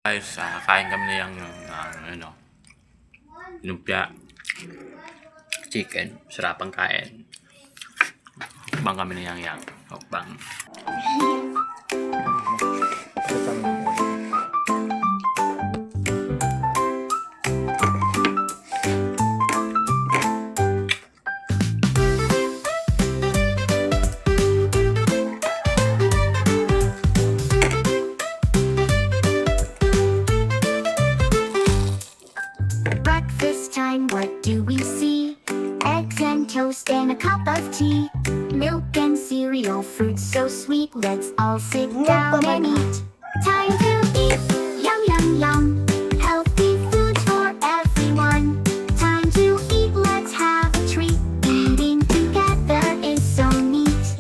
Guys, kain kami na yung lumpia chicken. Sarapang kain. Bang kami na yangyang. Bang. What do we see? Eggs and toast and a cup of tea. Milk and cereal, fruits so sweet. Let's all sit down and eat. Time to eat. Yum, yum, yum. Healthy foods for everyone. Time to eat, let's have a treat. Eating together is so neat.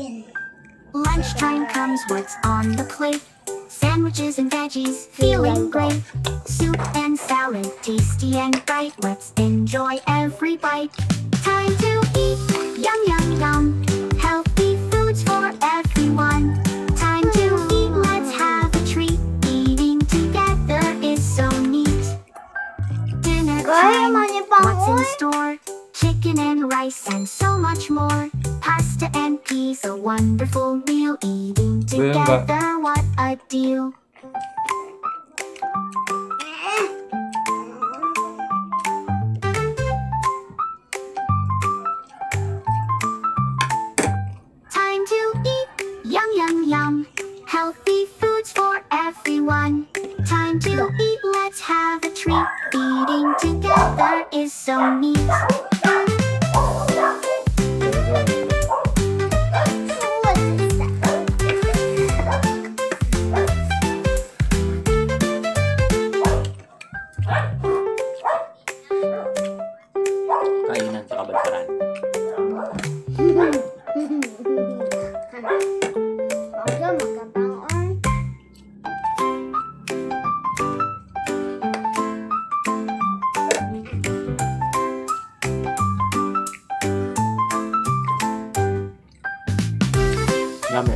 Lunchtime comes, what's on the plate? Sandwiches and veggies, feeling great. Soup and salad, tasty and bright. Let's enjoy every bite. Time to eat, yum, yum, yum. Healthy foods for everyone. Time to eat, let's have a treat. Eating together is so neat. Dinner time, what's in store? Chicken and rice and so much more. Pasta and peas, a wonderful meal. Eating together, what a deal. Time to eat, yum, yum, yum. Healthy foods for everyone. Time to eat, let's have a treat. Eating together is so neat. Kainan sa kabansaran. Yummy.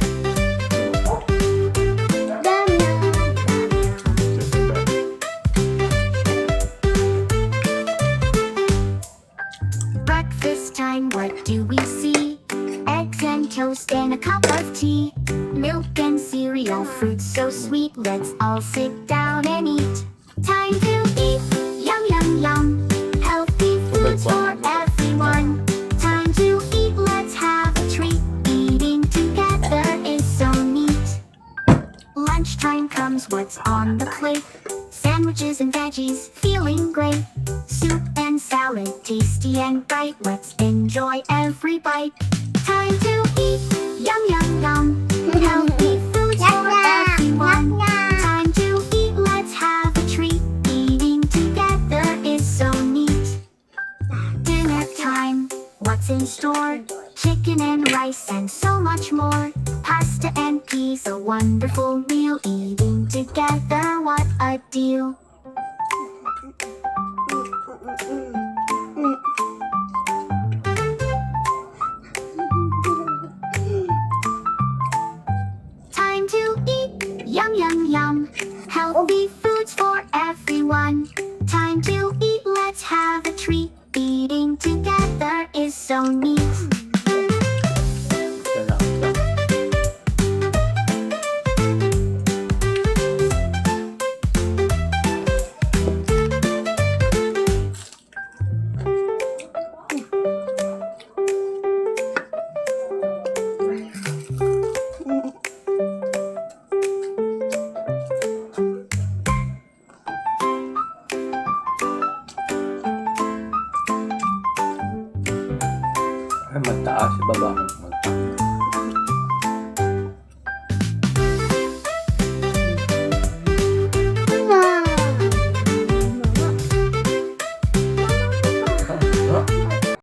Breakfast time, what do we see? Eggs and toast and a cup of tea. Milk and cereal, fruits so sweet. Let's all sit down and eat. Time to eat, yum, yum, yum. Healthy foods for everyone. Time to eat, let's have a treat. Eating together is so neat. Lunchtime comes, what's on the plate? Sandwiches and veggies, feeling great. Soup and salad, tasty and bright. Let's enjoy every bite. Time to eat, yum, yum, yum. Healthy foods for everyone. Time to eat, let's have a treat. Eating together is so neat. Dinner time, what's in store? Chicken and rice and so much more. Pasta and peas, a wonderful meal. Eating together, what a deal. Time to eat, yum, yum, yum. Healthy foods for everyone. Time to eat, let's have a treat. Eating together is so neat. Ay, mataas sa baba.